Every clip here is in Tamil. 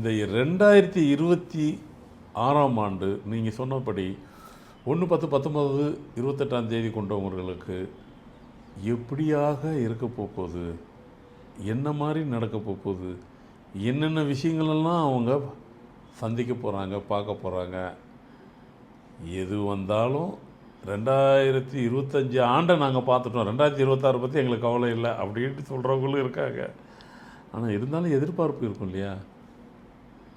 இந்த 2026ஆம் ஆண்டு நீங்கள் சொன்னபடி 1/10/19 28ஆம் தேதி கொண்டவங்களுக்கு எப்படியாக இருக்க போகுது, என்ன மாதிரி நடக்க போகுது, என்னென்ன விஷயங்களெல்லாம் அவங்க சந்திக்க போகிறாங்க, பார்க்க போகிறாங்க. எது வந்தாலும் 2025 ஆண்டை நாங்கள் பார்த்துட்டோம், 2026 பற்றி எங்களுக்கு கவலை இல்லை அப்படின்ட்டு சொல்கிறவங்களும் இருக்காங்க. ஆனால் இருந்தாலும் எதிர்பார்ப்பு இருக்கும் இல்லையா?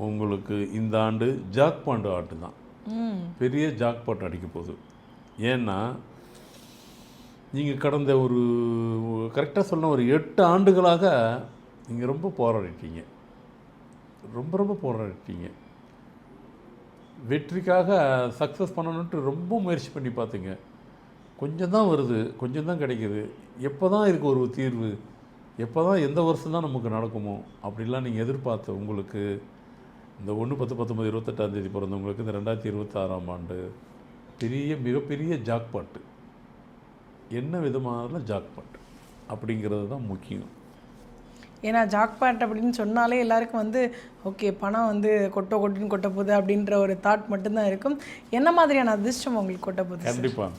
உங்களுக்கு இந்த ஆண்டு ஜாக்பாண்ட் ஆண்டு தான், பெரிய ஜாக்பாட் அடிக்க போகுது. ஏன்னா நீங்கள் கடந்த ஒரு கரெக்டாக சொன்ன ஒரு 8 ஆண்டுகளாக நீங்கள் ரொம்ப போராடிட்டீங்க, ரொம்ப போராடிட்டீங்க. வெற்றிக்காக சக்ஸஸ் பண்ணணுன்ட்டு ரொம்ப முயற்சி பண்ணி பார்த்தீங்க. கொஞ்சம் தான் வருது, கொஞ்சம் தான் கிடைக்கிது. எப்போ தான் இதுக்கு ஒரு தீர்வு, எப்போ தான் எந்த வருஷம் தான் நமக்கு நடக்குமோ அப்படிலாம் நீங்கள் எதிர்பார்த்த உங்களுக்கு இந்த 1/10/19 28ஆம் தேதி பிறந்தவங்களுக்கு இந்த 2026ஆம் ஆண்டு மிகப்பெரிய ஜாக்பாட்டு. என்ன விதமான ஜாக்பாட் அப்படிங்கிறது தான் முக்கியம். ஏன்னா ஜாக்பாட் அப்படின்னு சொன்னாலே எல்லாருக்கும் ஓகே பணம் கொட்டுன்னு கொட்ட போகுது அப்படின்ற ஒரு தாட் மட்டும்தான் இருக்கும். என்ன மாதிரியான அதிர்ஷ்டம் உங்களுக்கு கொட்ட போகுது? கண்டிப்பாக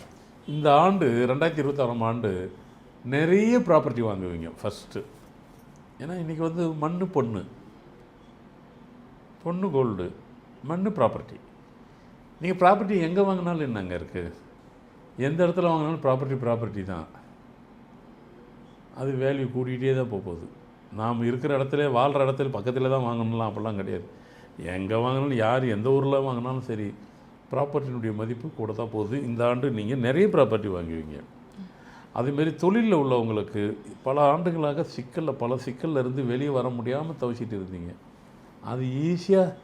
இந்த ஆண்டு 2026ஆம் ஆண்டு நிறைய ப்ராப்பர்ட்டி வாங்குவீங்க ஃபஸ்ட்டு. ஏன்னா இன்றைக்கி மண் பொண்ணு கோல்டு, மண் ப்ராப்பர்ட்டி. நீங்கள் ப்ராப்பர்ட்டி எங்கே வாங்கினாலும் என்னங்க இருக்குது, எந்த இடத்துல வாங்கினாலும் ப்ராப்பர்ட்டி தான். அது வேல்யூ கூட்டிகிட்டே தான் போகுது. நாம் இருக்கிற இடத்துல வாழ்கிற இடத்துல பக்கத்தில் தான் வாங்கணும்லாம் அப்படிலாம் கிடையாது. எங்கே வாங்கினாலும் யார் எந்த ஊரில் வாங்கினாலும் சரி, ப்ராப்பர்ட்டினுடைய மதிப்பு கூட தான் போகுது. இந்த ஆண்டு நீங்கள் நிறைய ப்ராப்பர்ட்டி வாங்குவீங்க. அதுமாரி தொழிலில் உள்ளவங்களுக்கு பல ஆண்டுகளாக பல சிக்கலில் இருந்து வெளியே வர முடியாமல் தவிச்சிட்டு இருந்தீங்க. அது ஈஸியாக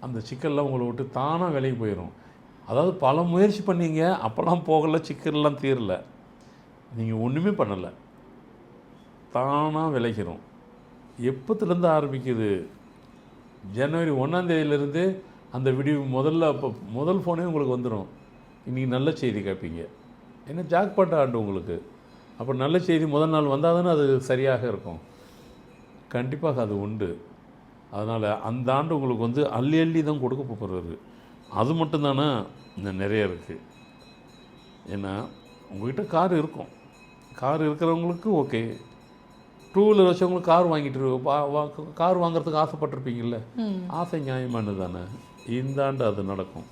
அந்த சிக்கல்லாம் உங்களை விட்டு தானாக விலைக்கு போயிடும். அதாவது பல முயற்சி பண்ணீங்க, அப்போல்லாம் போகலை, சிக்கல்லாம் தீரலை, நீங்கள் ஒன்றுமே பண்ணலை, தானாக விளைக்கிறோம். எப்போத்துலேருந்து ஆரம்பிக்குது? ஜனவரி 1ஆம் தேதியிலேருந்து அந்த வீடியோ முதல் ஃபோனே உங்களுக்கு வந்துடும். இன்றைக்கி நல்ல செய்தி கேட்பீங்க. ஏன்னா ஜாக்பாட் ஆண்டு உங்களுக்கு. அப்போ நல்ல செய்தி முதல் நாள் வந்தால் தானே அது சரியாக இருக்கும். கண்டிப்பாக அது உண்டு. அதனால் அந்த ஆண்டு உங்களுக்கு அள்ளி தான் கொடுக்க போகிறாரு. அது மட்டும்தானே இன்னும் நிறைய இருக்குது. ஏன்னா உங்கள்கிட்ட கார் இருக்கும், கார் இருக்கிறவங்களுக்கு ஓகே. 2 வீலர் வச்சவங்களுக்கு கார் வாங்கிட்டு கார் வாங்குறதுக்கு ஆசைப்பட்டிருப்பீங்கள்ல, ஆசை நியாயமானது தானே. இந்த ஆண்டு அது நடக்கும்.